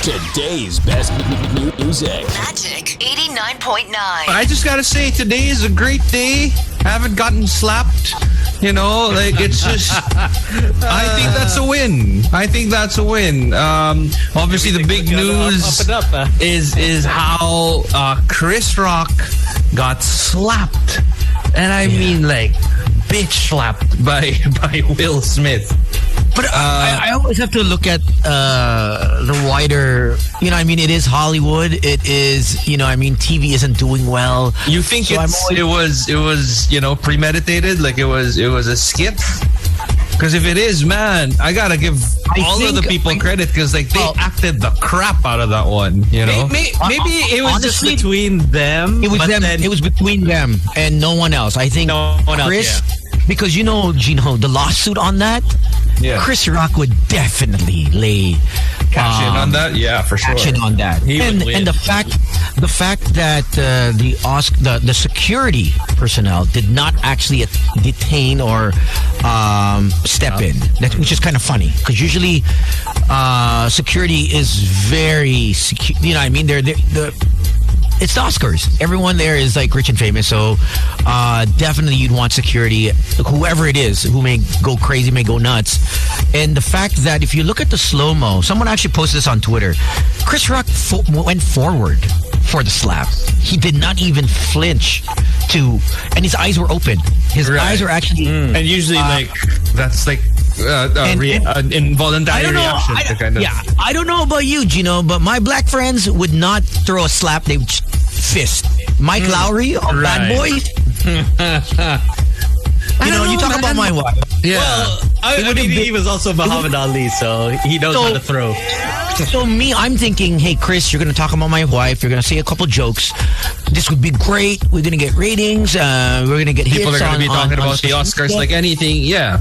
Today's best music. Magic 89.9. I just gotta say, today is a great day. I haven't gotten slapped. You know, like it's just. I think that's a win. Obviously, the big news is how Chris Rock got slapped, and I mean like bitch slapped by Will Smith. But I always have to look at the wider, it is Hollywood. It is, TV isn't doing well. You think it was premeditated? Like it was a skit? Because if it is, man, I gotta give all of the people credit because they acted the crap out of that one. Maybe it was honestly, just between them. It was them. It was between them and no one else. I think Chris, because Gino, the lawsuit on that. Yeah. Chris Rock would definitely lay cash in on that. Yeah, for sure. Cash in on that. And the fact that the security personnel did not actually detain or step in, which is kind of funny because usually security is very secure. It's the Oscars. Everyone there is like rich and famous, so definitely you'd want security. Whoever it is, who may go crazy, may go nuts. And the fact that if you look at the slow-mo, someone actually posted this on Twitter. Chris Rock went forward for the slap. He did not even flinch and his eyes were open. His eyes were actually... And usually that's like... an involuntary reaction to kind of... Yeah, I don't know about you, Gino, but my black friends would not throw a slap. They would fist. Mike Lowry on Bad Boys. You talk about my wife. Yeah. Well, he was also Muhammad Ali, so he knows how to throw. So I'm thinking, hey, Chris, you're going to talk about my wife. You're going to say a couple jokes. This would be great. We're going to get ratings. We're going to get hits. People are going to be talking about the Oscars like anything. Yeah.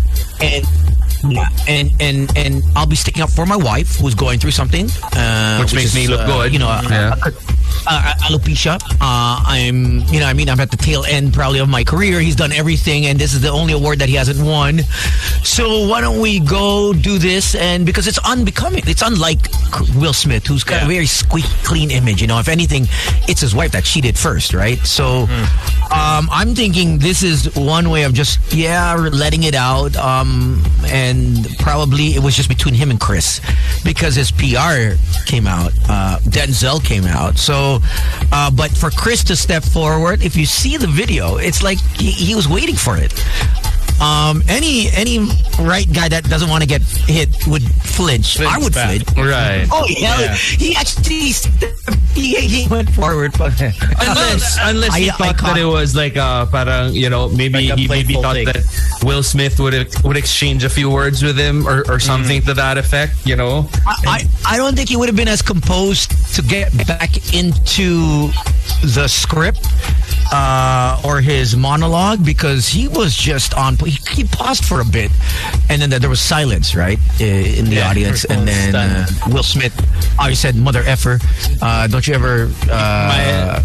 And I'll be sticking up for my wife who's going through something, which makes me look good. Alopecia. I'm at the tail end probably of my career. He's done everything, and this is the only award that he hasn't won. So why don't we go do this? And because it's unbecoming, it's unlike Will Smith, who's got a very squeaky clean image. If anything, it's his wife that cheated first, right? So I'm thinking this is one way of just letting it out. And probably it was just between him and Chris because his PR came out. Denzel came out. So, but for Chris to step forward, if you see the video, it's like he was waiting for it. Any right guy that doesn't want to get hit would flinch. I would flinch. Right. Oh yeah. He actually he went forward. Unless he thought that it was like parang, maybe he thought that Will Smith would exchange a few words with him or something to that effect. I don't think he would have been as composed to get back into the script or his monologue because he was just on. He paused for a bit, and then there was silence, right, in the audience, and then Will Smith, I said, "Mother effer, don't you ever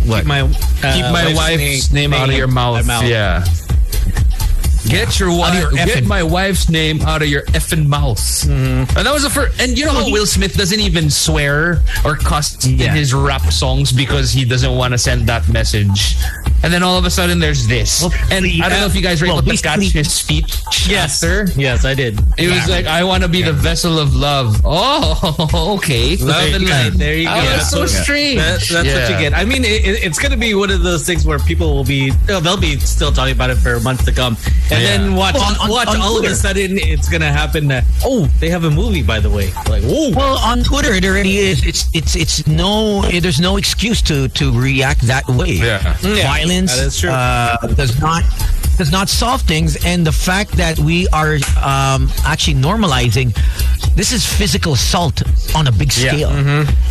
keep my wife's name out of your mouth." Yeah. Get my wife's name out of your effing mouth. Mm-hmm. And that was the first. And how Will Smith doesn't even swear or cuss in his rap songs because he doesn't want to send that message. And then all of a sudden there's this. I don't know if you guys were able to catch his speech. Yes, after. Yes, I did. It was like, I want to be the vessel of love. Oh, okay. Love and light. There you go. That's so strange. That's what you get. I mean, it's going to be one of those things where people will be, they'll be still talking about it for months to come. And then watch all of a sudden it's going to happen. They have a movie, by the way. Like, well, on Twitter it already is. There's no excuse to react that way. Yeah. Violence that is true. Does not solve things, and the fact that we are actually normalizing this is physical assault on a big scale.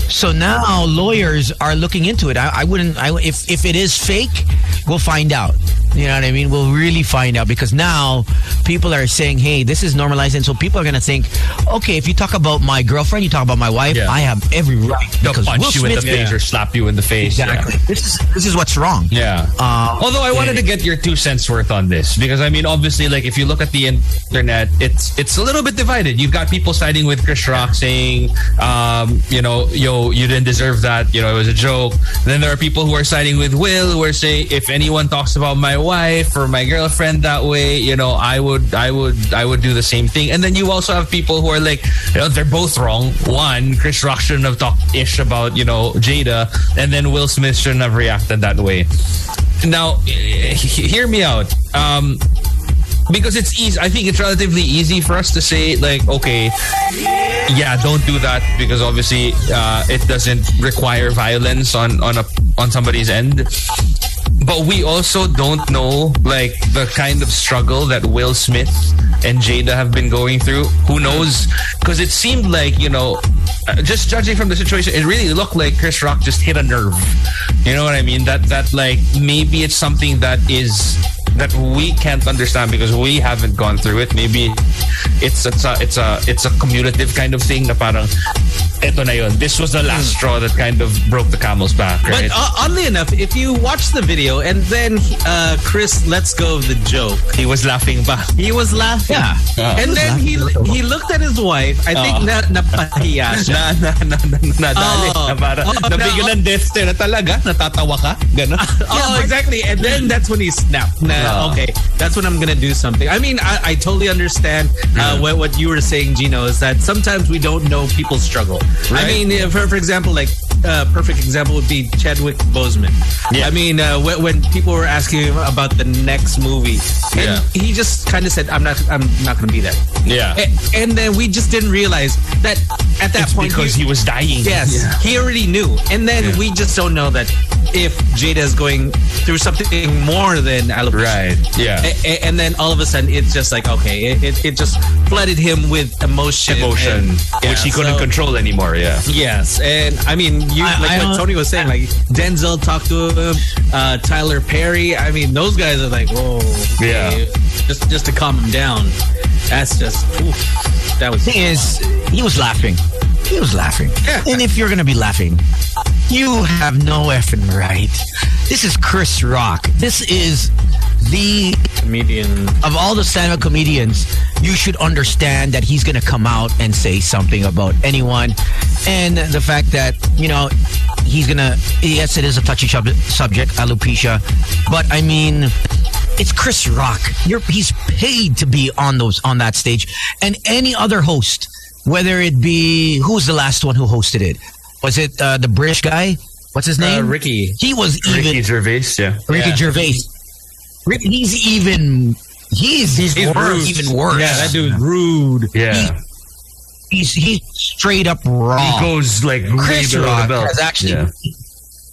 So now lawyers are looking into it. If it is fake, we'll find out. You know what I mean? We'll really find out, because now people are saying, hey, this is normalized. And so people are going to think, okay, if you talk about my girlfriend, you talk about my wife, I have every right. They'll because punch Will you in the Smith, face or slap you in the face. Exactly. Yeah. This is what's wrong. Yeah. Although I wanted to get your 2 cents worth on this, because I mean, obviously, like if you look at the internet, it's a little bit divided. You've got people siding with Chris Rock saying, you didn't deserve that. It was a joke. Then there are people who are siding with Will, who are saying, if anyone talks about my wife or my girlfriend that way, I would do the same thing. And then you also have people who are like, they're both wrong. One, Chris Rock shouldn't have talked ish about Jada, and then Will Smith shouldn't have reacted that way. Now, hear me out. Because it's easy. I think it's relatively easy for us to say, like, okay, yeah, don't do that, because obviously it doesn't require violence on somebody's end. But we also don't know, like, the kind of struggle that Will Smith and Jada have been going through. Who knows? Because it seemed like, just judging from the situation, it really looked like Chris Rock just hit a nerve. You know what I mean? That like, maybe it's something that we can't understand because we haven't gone through it. Maybe it's a cumulative kind of thing na parang eto na yun. This was the last straw that kind of broke the camel's back, right? But oddly enough, if you watch the video and then Chris lets go of the joke, he was laughing back. He was laughing. Yeah. And then he looked at his wife. I think napahiya siya. Nabigyan ng death stare na talaga. Natatawa ka. Ganon. Exactly. And then that's when he snapped. Okay, that's when I'm going to do something. I mean, I totally understand what you were saying, Gino, is that sometimes we don't know people's struggle. Right. I mean, for example, like perfect example would be Chadwick Boseman. Yeah. I mean, when people were asking him about the next movie, and he just kind of said, "I'm not going to be there." Yeah. And then we just didn't realize that at that point because he was dying. Yes, he already knew. And then we just don't know that if Jada is going through something more than alopecia. Right. Yeah. And then all of a sudden, it's just like, okay, it just flooded him with emotion, which he couldn't control anymore. Yeah. Yes, and I mean, what Tony was saying, like Denzel talked to him, Tyler Perry. I mean, those guys are like, whoa, okay, just to calm him down. That's just, that was. The thing is, he was laughing. He was laughing. Yeah. And if you're gonna be laughing, you have no effing right. This is Chris Rock. This is the comedian. Of all the stand-up comedians, you should understand that he's going to come out and say something about anyone. And the fact that, he's going to... Yes, it is a touchy subject, alopecia. But, I mean, it's Chris Rock. He's paid to be on that stage. And any other host, whether it be... Who was the last one who hosted it? Was it the British guy? What's his name? Ricky. He was even... Ricky Gervais, yeah. Ricky Gervais. He's worse, even worse. Yeah, that dude's rude. Yeah. He's straight up wrong. He goes like Chris Rock has actually...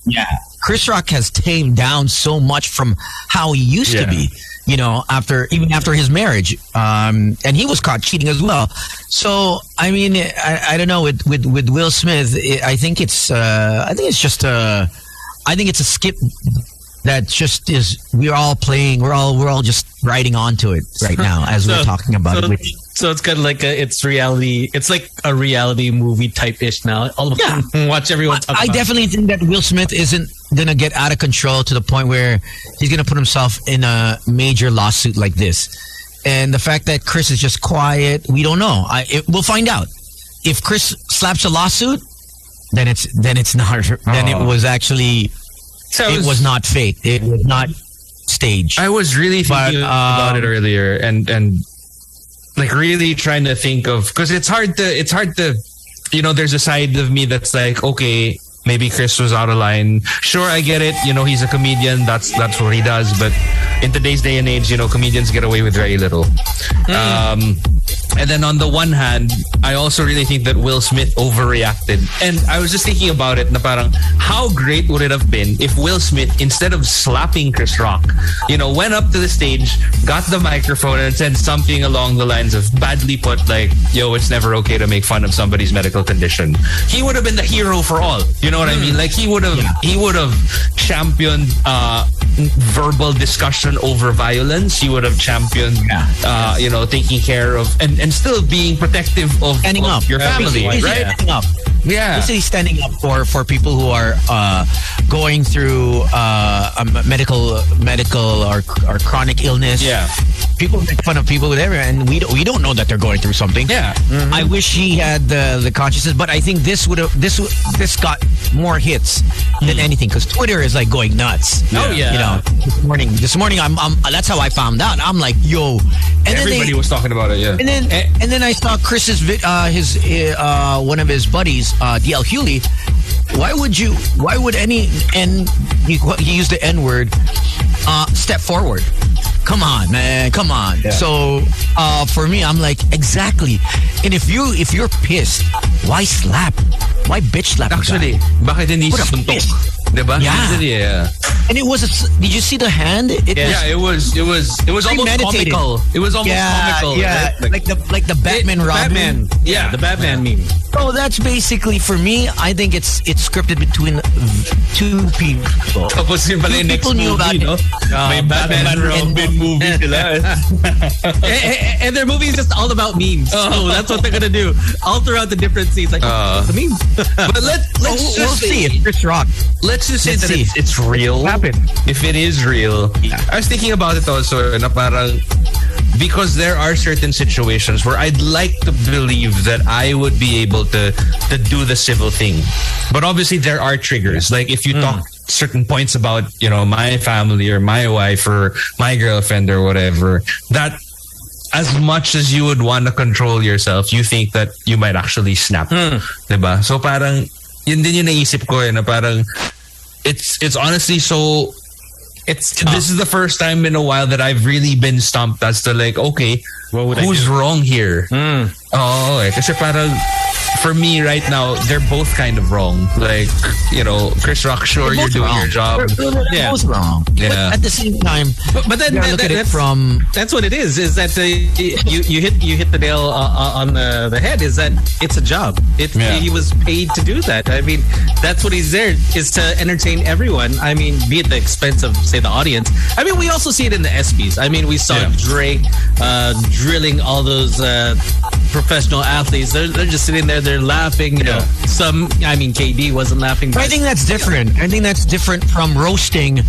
Yeah. Chris Rock has tamed down so much from how he used to be, after his marriage. And he was caught cheating as well. So, I mean, I don't know, with Will Smith, I think it's just a skip that just is, we're all just riding onto it right now as we're talking about it. So it's kind of like it's like a reality movie type-ish now. Watch everyone talk about it. I definitely think that Will Smith isn't going to get out of control to the point where he's going to put himself in a major lawsuit like this. And the fact that Chris is just quiet, we don't know. We'll find out. If Chris slaps a lawsuit, then it's not. Then it was actually... it was not fake. It was not staged. I was really thinking about it earlier and like really trying to think of, because it's hard to there's a side of me that's like, okay, maybe Chris was out of line. Sure, I get it. He's a comedian. That's what he does. But in today's day and age, you know, comedians get away with very little. And then on the one hand, I also really think that Will Smith overreacted. And I was just thinking about it, na parang, how great would it have been if Will Smith, instead of slapping Chris Rock, you know, went up to the stage, got the microphone and said something along the lines of, badly put, like, yo, it's never okay to make fun of somebody's medical condition. He would have been the hero for all. You know what I mean? Like, he would have championed verbal discussion over violence. He would have championed, you know, taking care of and still being protective of your family, right? Standing up. Yeah. Basically standing up for people who are going through a medical or chronic illness. Yeah. People make fun of people with everything, and we don't know that they're going through something. Yeah. Mm-hmm. I wish he had the consciousness, but I think this got more hits than anything, because Twitter is like going nuts. Oh yeah. You know, this morning I'm that's how I found out. I'm like, yo, and everybody was talking about it. Yeah. And then I saw Chris's one of his buddies, DL Hewley. Why would any, and he used the N word, step forward? Come on, man. Come on. Yeah. So for me, I'm like, exactly. And if you're pissed, why slap? Why bitch slap? Actually, bakit hindi suntok? Diba? Yeah. And it was did you see the hand? It was almost comical. It was almost comical. Yeah. Right? Like the Batman Robin. Batman. Yeah, the Batman meme. So that's basically, for me, I think it's scripted between two people. Tapos yung pala yung next movie, no? May Batman Robin movie sila. And their movie is just all about memes. So that's what they're gonna do all throughout the different scenes. Like, it's a meme. But let's we'll see if Chris Rock. Let's just say that it's real. If it is real. I was thinking about it also, na parang, because there are certain situations where I'd like to believe that I would be able to do the civil thing. But obviously there are triggers. Like if you talk certain points about, you know, my family or my wife or my girlfriend or whatever, that as much as you would want to control yourself, you think that you might actually snap. Diba? So parang, yun din yung naisip ko na parang, it's honestly so... This is the first time in a while that I've really been stumped as to like, okay, who's wrong here? Oh, kasi parang for me right now, they're both kind of wrong. Like, you know, Chris Rock, sure, you're doing your job. They're both wrong. Yeah. But at the same time, but then that's what it is that you hit the nail on the head. Is that it's a job. He was paid to do that. I mean, that's what he's there, is to entertain everyone. I mean, be at the expense of, say, the audience. I mean, we also see it in the ESPYs. I mean, we saw Drake drilling all those professional athletes. They're just sitting there, they're laughing. You know, KD wasn't laughing. But I think that's different. I think that's different from roasting.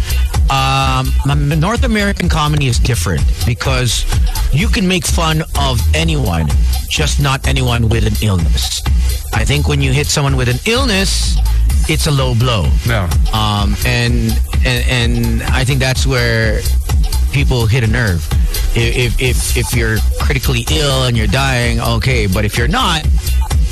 North American comedy is different because you can make fun of anyone, just not anyone with an illness. I think when you hit someone with an illness, it's a low blow. Yeah. And I think that's where people hit a nerve. If you're critically ill and you're dying, okay, but if you're not,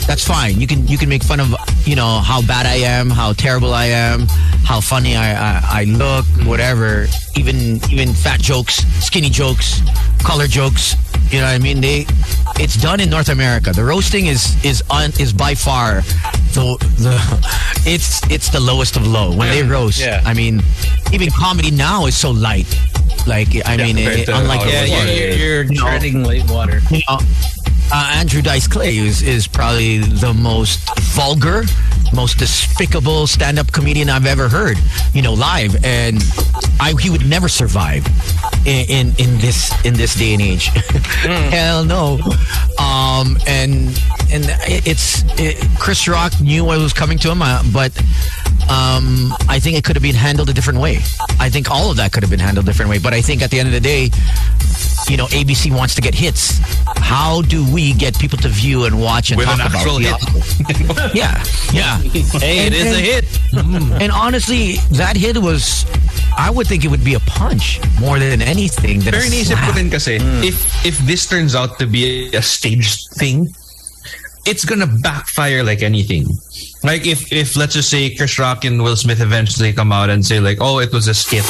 that's fine. You can make fun of, you know, how bad I am, how terrible I am, how funny I look, whatever. Even fat jokes, skinny jokes, color jokes. You know what I mean? It's done in North America. The roasting is by far it's the lowest of low when they roast. Yeah. I mean, even comedy now is so light. Like, I mean, unlike you're treading light water. You know, Andrew Dice Clay is probably the most vulgar, most despicable stand-up comedian I've ever heard, you know, live, and he would never survive in this day and age. Hell no. And Chris Rock knew what was coming to him, but I think it could have been handled a different way. I think all of that could have been handled a different way. But I think at the end of the day, you know, ABC wants to get hits. How do we get people to view and watch and with talk an actual about hit? Yeah. Hey, it is a hit. And honestly, that hit was, I would think it would be a punch more than anything. Than Very naisip ko din kasi, if this turns out to be a staged thing, it's gonna backfire like anything. Like if let's just say Chris Rock and Will Smith eventually come out and say like, oh, it was a skit.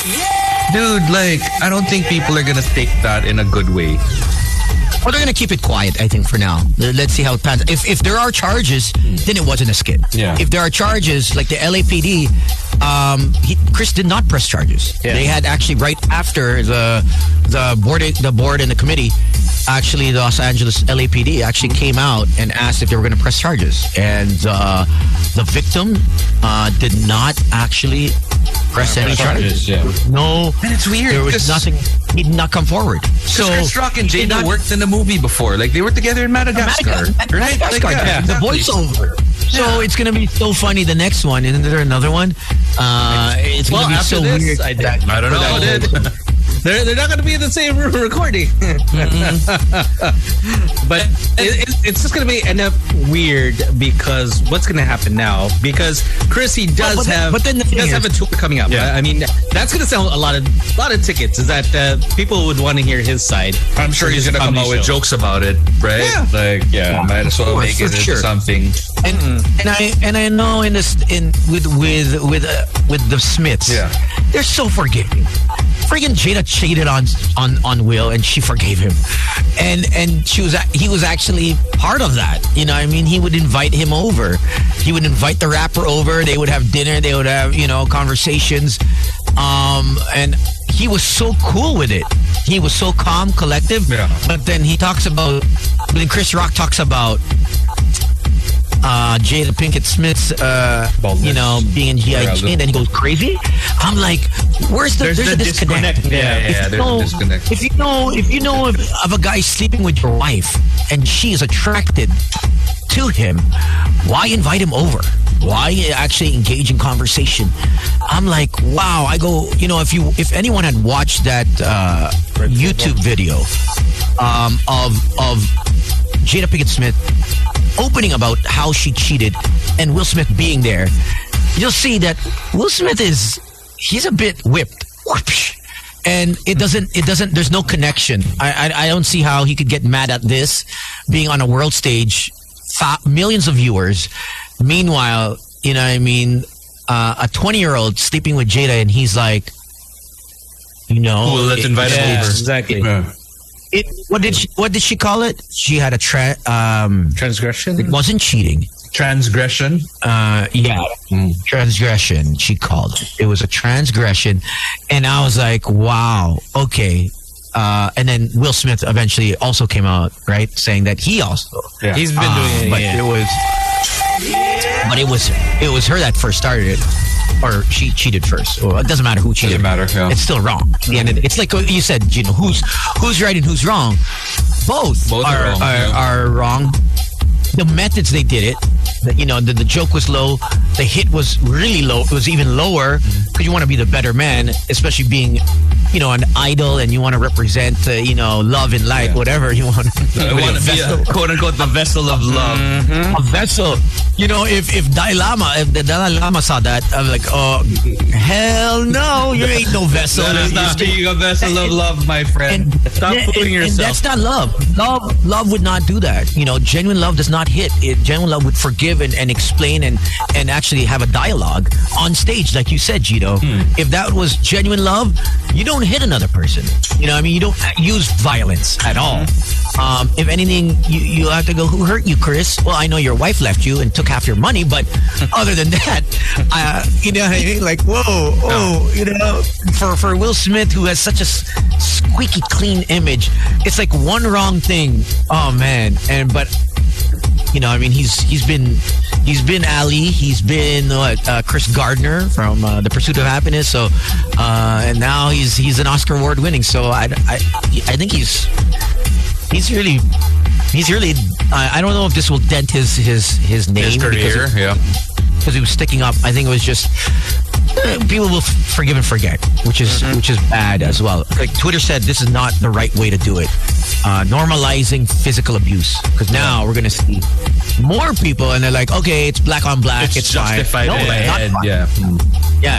Dude, like, I don't think people are gonna take that in a good way. Well, they're going to keep it quiet, I think, for now. Let's see how it pans. If there are charges, then it wasn't a skit. Yeah. If there are charges, like the LAPD, Chris did not press charges. Yeah. They had actually, right after the board and the committee, actually the Los Angeles LAPD actually came out and asked if they were going to press charges. And the victim did not actually press any charges. Yeah. No. And it's weird. There was nothing. He did not come forward. So Chris Rock and Jada worked in a movie before. Like, they were together in Madagascar. Right? Madagascar. Like, yeah, The exactly. voiceover. So it's going to be so funny. The next one. Isn't there another one? It's going to be after so this, weird. I don't know. They're not going to be in the same room recording. But it's just going to end up weird because what's going to happen now? Because Chris, he does have a tour coming up. Yeah. I mean, that's going to sell a lot of tickets. Is that people would want to hear his side? I'm sure he's going to come out with jokes about it, right? Yeah. Like, might as well make it into something. And I know with the Smiths, they're so forgiving. Friggin' Jada cheated on Will, and she forgave him, and he was actually part of that. You know, I mean, he would invite him over. He would invite the rapper over. They would have dinner. They would have conversations, and he was so cool with it. He was so calm, collective. Yeah. But then when Chris Rock talks about Jada Pinkett Smith's, being in G.I. Jane, then he goes crazy. I'm like, there's a disconnect. Yeah, there's a disconnect. If you know of a guy sleeping with your wife and she is attracted to him, why invite him over? Why actually engage in conversation? I'm like, wow. I go, if anyone had watched that YouTube video of Jada Pinkett Smith opening about how she cheated and Will Smith being there, you'll see that Will Smith he's a bit whipped. And there's no connection. I don't see how he could get mad at this being on a world stage, millions of viewers. Meanwhile, a 20-year-old sleeping with Jada, and he's like, let's invite him over. Exactly. Yeah. What did she call it? She had a transgression. It wasn't cheating. Transgression. Transgression. She called it. It was a transgression, and I was like, wow, okay. And then Will Smith eventually also came out, right, saying that he's been doing it. But it was her that first started it. Or she cheated first. Well, it doesn't matter who cheated. Doesn't matter. Yeah. It's still wrong. It's like you said, who's right and who's wrong. Both are wrong. The methods they did it, the joke was low. The hit was really low. It was even lower because you want to be the better man, especially being, an idol, and you want to represent, love and light, whatever you want. I want to be quote unquote the vessel of love. Mm-hmm. A vessel. If the Dalai Lama saw that, I'm like, oh, hell no, you ain't no vessel. That is not being a vessel of love, my friend. Stop fooling yourself. And that's not love. Love would not do that. Genuine love does not hit. Genuine love would forgive and explain and actually have a dialogue on stage, like you said, Gito. If that was genuine love, you don't hit another person. You don't use violence at all. If anything, you have to go, who hurt you, Chris? Well, I know your wife left you and took half your money, but other than that, like, for Will Smith, who has such a squeaky clean image, it's like one wrong thing. Oh man. He's been Ali, he's been Chris Gardner from The Pursuit of Happiness. So, and now he's an Oscar award winning. So I think he's really. I don't know if this will dent his name, his career. Because he was sticking up. I think it was just people will forgive and forget, which is bad as well. Like Twitter said, this is not the right way to do it. Normalizing physical abuse, because now we're gonna see more people, and they're like, okay, it's black on black, it's fine. No,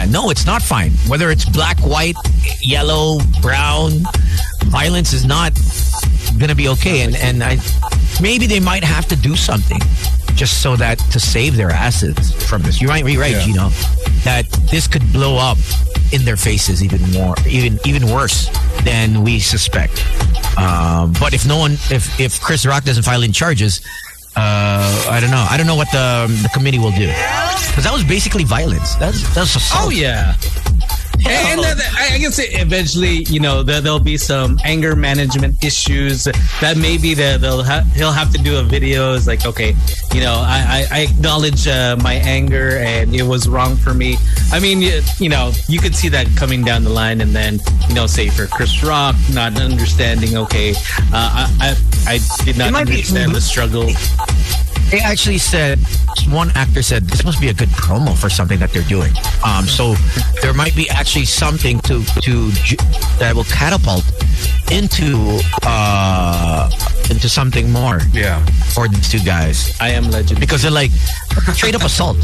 no, it's not fine. Whether it's black, white, yellow, brown, violence is not gonna be okay. And maybe they might have to do something just so that to save their assets from this. You might be right, Gino, that this could blow up in their faces even more, even worse than we suspect. But if Chris Rock doesn't file in charges, I don't know. I don't know what the committee will do, because that was basically violence. That's assault. Oh yeah. And I guess eventually, there'll be some anger management issues that maybe he'll have to do a video. It's like, okay, I acknowledge my anger and it was wrong for me. I mean, you could see that coming down the line, and then, say for Chris Rock not understanding, okay, I did not understand the struggle. They actually said, one actor said, this must be a good promo for something that they're doing. So there might be actually something to that will catapult into something more. Yeah. For these two guys. I Am Legend. Because they're like straight up assault.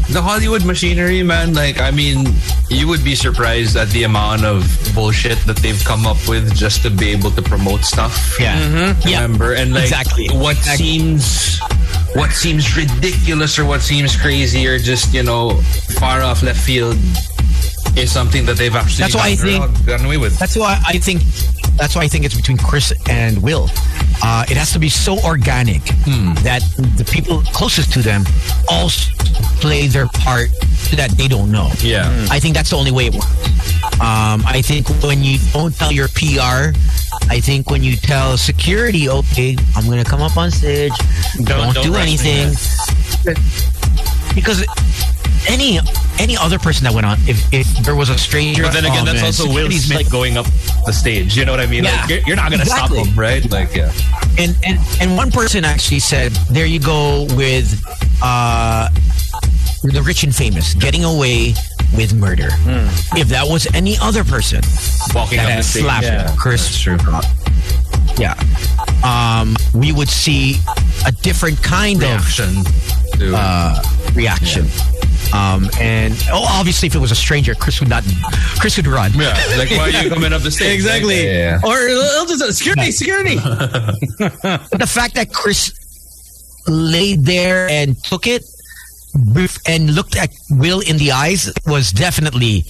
The Hollywood machinery, man, like, I mean, you would be surprised at the amount of bullshit that they've come up with just to be able to promote stuff. Yeah. Remember? And like, exactly. what seems ridiculous or what seems crazy or just, far off left field is something that they've actually gotten away with. That's why I think it's between Chris and Will. It has to be so organic that the people closest to them all play their part that they don't know. Yeah. I think that's the only way it works. I think when you don't tell your PR, I think when you tell security, okay, I'm going to come up on stage, don't do anything. Because any other person that went on, if there was a stranger, but then again, that's also Will Smith going up the stage. You know what I mean? Yeah, like, you're not going to stop him, right? Like, yeah. And one person actually said, there you go with the rich and famous getting away with murder. If that was any other person walking up the stage, Chris, we would see a different kind reaction. Reaction. And obviously, if it was a stranger, Chris would run. Yeah, like, why are you coming up the stage? Exactly. Yeah. Or he'll just security. But the fact that Chris laid there and took it and looked at Will in the eyes was definitely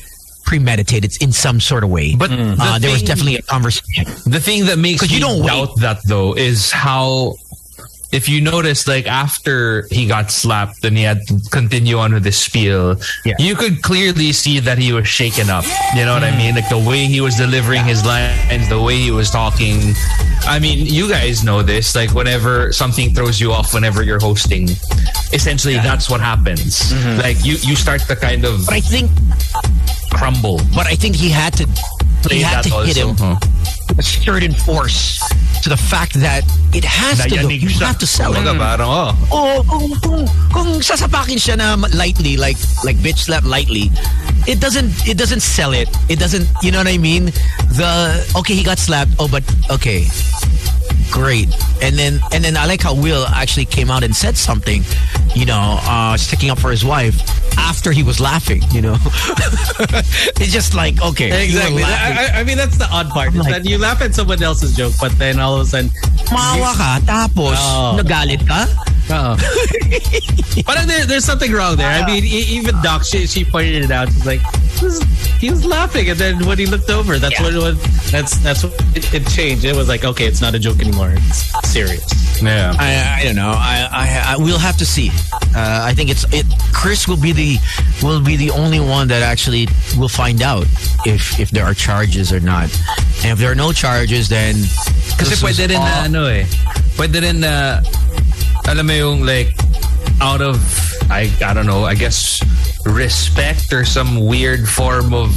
premeditated in some sort of way. But there was definitely a conversation. The thing that makes me doubt that, though, is how, if you notice, like, after he got slapped and he had to continue on with his spiel, you could clearly see that he was shaken up. You know what I mean? Like, the way he was delivering his lines, the way he was talking. I mean, you guys know this. Like, whenever something throws you off whenever you're hosting, essentially that's what happens. Like, you start to kind of crumble. But I think he had to hit him with a certain force to the fact that it has to look, you have to sell it. Kung sasapakin siya na lightly, like bitch slap lightly, it doesn't sell it. It doesn't, you know what I mean? Okay, he got slapped. Oh, but okay, great. And then I like how Will actually came out and said something, sticking up for his wife after he was laughing. It's just like, okay, exactly. I mean, that's the odd part. Is that you laugh at someone else's joke, but then all of a sudden, maawa ka, tapos nagalit ka. But there's something wrong there. I mean, even Doc, she pointed it out. She's like, he was laughing, and then when he looked over, that's what it changed. It was like, okay, it's not a joke anymore. It's serious. Yeah. I don't know. I we'll have to see. I think Chris will be the only one that actually will find out if there are charges or not. And if there are no charges, then kasi pwede rin alam mo yung, like, out of I don't know, I guess respect or some weird form of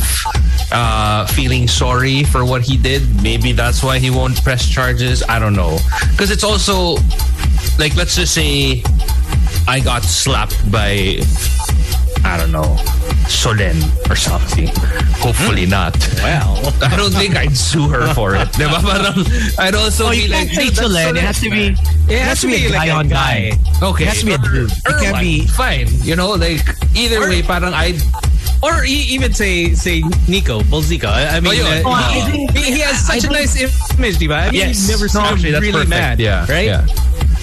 feeling sorry for what he did. Maybe that's why he won't press charges. I don't know. Because it's also, like, let's just say I got slapped by, I don't know, Solen or something. Hopefully not. Well, I don't think I'd sue her for it. Diba? Parang, I'd also be like, hey, Solen. It has to be a guy on guy. Okay. It has to be a dude. It can't be fine. Like, either way, parang or even say Nico Bolzica. I mean, he has such a nice image, diba? I mean, he never sounds really mad, Yeah, right? Yeah.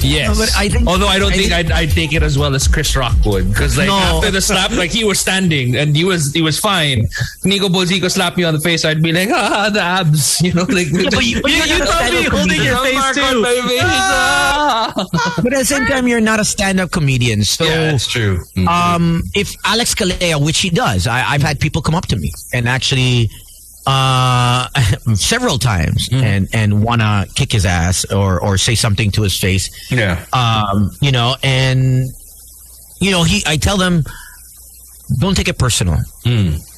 Yes. But I think, although I don't think I'd take it as well as Chris Rock would, because like after the slap, like he was standing and he was fine. Nico Bozico slapped me on the face, I'd be like, the abs, you know, like. Yeah, but you'd probably holding your face too. But at the same time, you're not a stand-up comedian, so yeah, that's true. If Alex Calea, which he does, I've had people come up to me and actually. Several times and wanna kick his ass or say something to his face. Yeah. You know, and you know, I tell them, don't take it personal.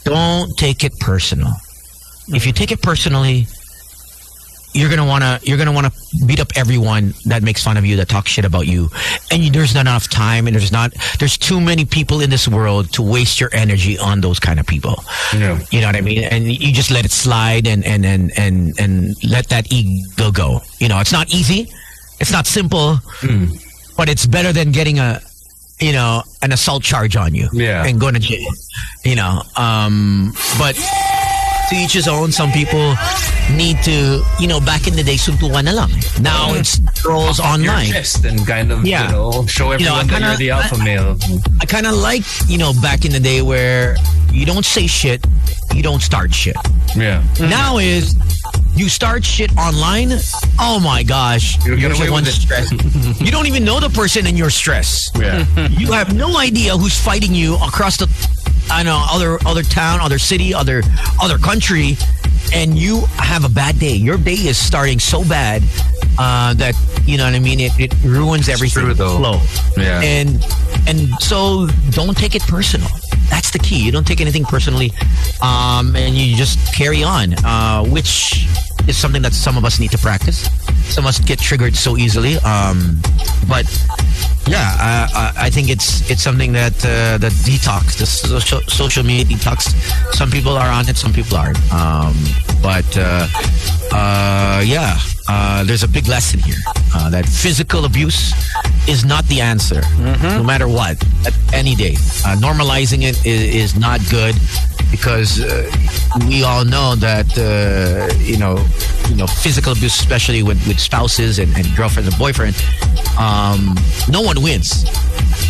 Don't take it personal. If you take it personally, you're gonna wanna beat up everyone that makes fun of you, that talks shit about you, and there's not enough time, and there's too many people in this world to waste your energy on those kind of people. Yeah. You know what I mean? And you just let it slide and let that ego go. You know, it's not easy, it's not simple, but it's better than getting an assault charge on you and going to jail. You know, but to each his own. Some people need to, back in the day, suntukan na lang. Now it's trolls online. Your chest and kind of, show everyone that you're the alpha male. I kind of like, back in the day where you don't say shit, you don't start shit. Yeah. Now is you start shit online. Oh my gosh, you're the one stressed. You don't even know the person and you're stressed. Yeah. You have no idea who's fighting you across the, other town, other city, other country, and you have a bad day. Your day is starting so bad that you know what I mean. It ruins everything. True, though. Flow. Yeah. And so don't take it personal. That's the key. You don't take anything personally, and you just carry on, which is something that some of us need to practice. Some of us get triggered so easily, but yeah, I think it's something that that detox, the social media detox. Some people are on it, some people aren't. There's a big lesson here that physical abuse is not the answer, no matter what, any day. Normalizing it is not good, because we all know that physical abuse, especially with spouses and girlfriends and boyfriends, no one wins.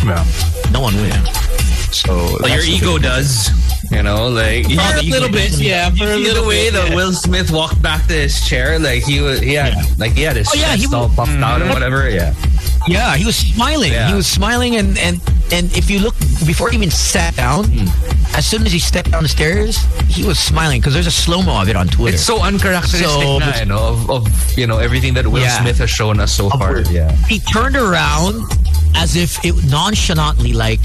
Yeah. No one wins. So your ego does. For a little bit, yeah. For a little way that Will Smith walked back to his chair, he had his chest all puffed out or whatever. Yeah, he was smiling. Yeah. He was smiling, and if you look, before he even sat down, as soon as he stepped down the stairs, he was smiling, because there's a slow-mo of it on Twitter. It's so uncharacteristic of everything that Will Smith has shown us so far. Yeah. He turned around as if it nonchalantly, I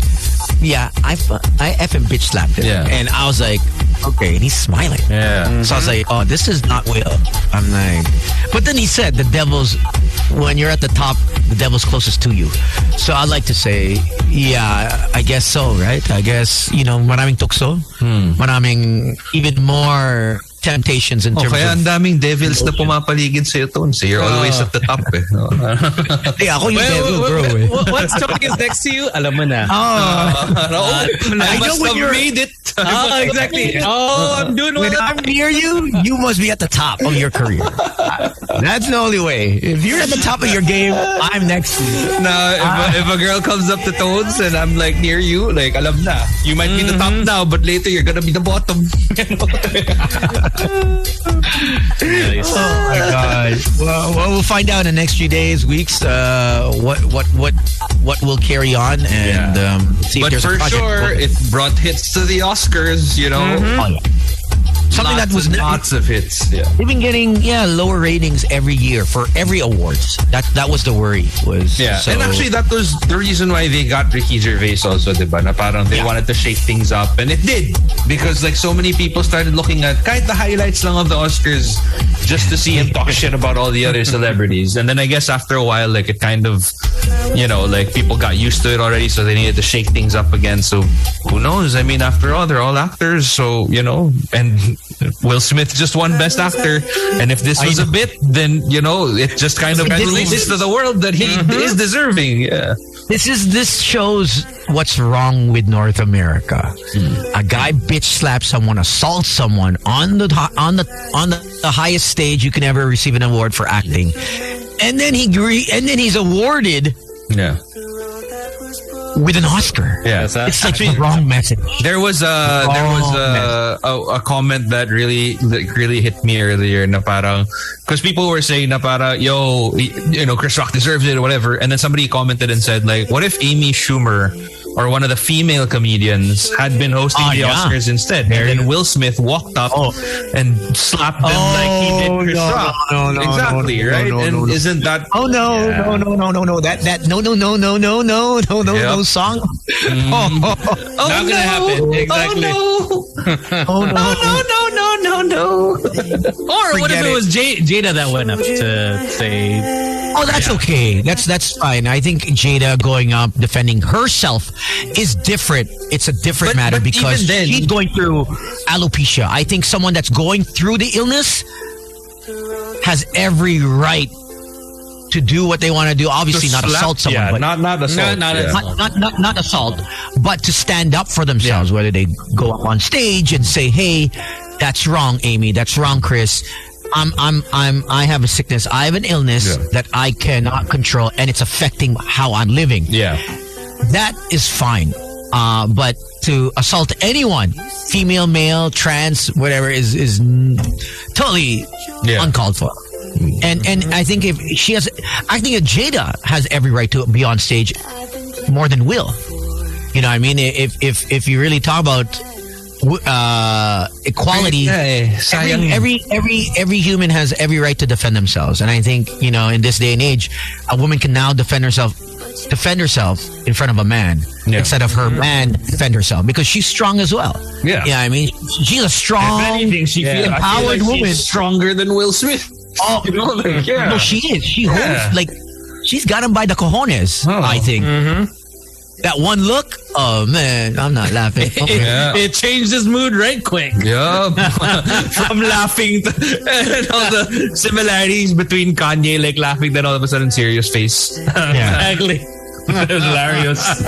effing bitch slapped him. Yeah. And I was like, okay, and he's smiling. Yeah. So I was like, oh, this is not Will. I'm like, but then he said, when you're at the top, the devil's closest to you. So I'd like to say, yeah, I guess so, right? I guess, maraming tukso. Maraming even more temptations in terms kaya of... ang daming devils na pumapaligid sa'yo, Tone. So you're always at the top, eh. No? Hey, ako yung devil, bro. Once Tony is next to you, alam mo na. I must have made it. Exactly. I'm doing well. When I'm near you, you must be at the top of your career. That's the only way. If you're at the top of your game, I'm next to you. Now, if a girl comes up to Tones and I'm near you, alam na. You might be the top now, but later you're gonna be the bottom. Nice. Oh my God. Well, we'll find out in the next few days, weeks, what will carry on, and see if but there's for a project. sure, it brought hits to the Oscars. Oh, yeah. Something that was lots of hits. Yeah. They've been getting lower ratings every year for every awards. That was the worry. And actually that was the reason why they got Ricky Gervais also, diba? Na parang they wanted to shake things up, and it did, because so many people started looking at kahit the highlights lang of the Oscars just to see him talk shit about all the other celebrities. And then I guess after a while, it kind of, people got used to it already, so they needed to shake things up again. So who knows? I mean, after all, they're all actors, so and Will Smith just won Best Actor, and if this was a bit, then it just kind of releases to the world that he is deserving. Yeah. This shows what's wrong with North America. A guy bitch slaps someone, assaults someone on the highest stage you can ever receive an award for acting, and then he's awarded with an Oscar. Yeah, it's like the wrong message. There was a comment that really hit me earlier na parang, because people were saying na parang, yo, Chris Rock deserves it or whatever, and then somebody commented and said like, what if Amy Schumer or one of the female comedians had been hosting the Oscars instead, and then Will Smith walked up and slapped them like he did Chris Rock. Exactly, right? And isn't that? No, no song. Not gonna happen. Exactly. No. Or what if it was Jada that went up to say? Oh, that's okay. That's fine. I think Jada going up defending herself is different. It's a different matter because she's going through alopecia. I think someone that's going through the illness has every right to do what they want to do. Obviously, not assault someone. Yeah, but not assault. Not assault, but to stand up for themselves. Whether they go up on stage and say, "Hey, that's wrong, Amy. That's wrong, Chris. I have a sickness. I have an illness that I cannot control, and it's affecting how I'm living." Yeah, that is fine. But to assault anyone, female, male, trans, whatever, is totally uncalled for. And I think if Jada has every right to be on stage more than Will. You know what I mean? If you really talk about equality, every human has every right to defend themselves. And I think, in this day and age, a woman can now defend herself in front of a man instead of her man defend herself, because she's strong as well. Yeah, I mean, she's a strong, empowered woman. She's stronger than Will Smith. Oh, no, she is. She holds, she's got him by the cojones, I think. That one look, oh man, I'm not laughing. It changed his mood right quick. Yeah. From laughing and all the similarities between Kanye, like laughing, then all of a sudden serious face. Exactly. It was hilarious.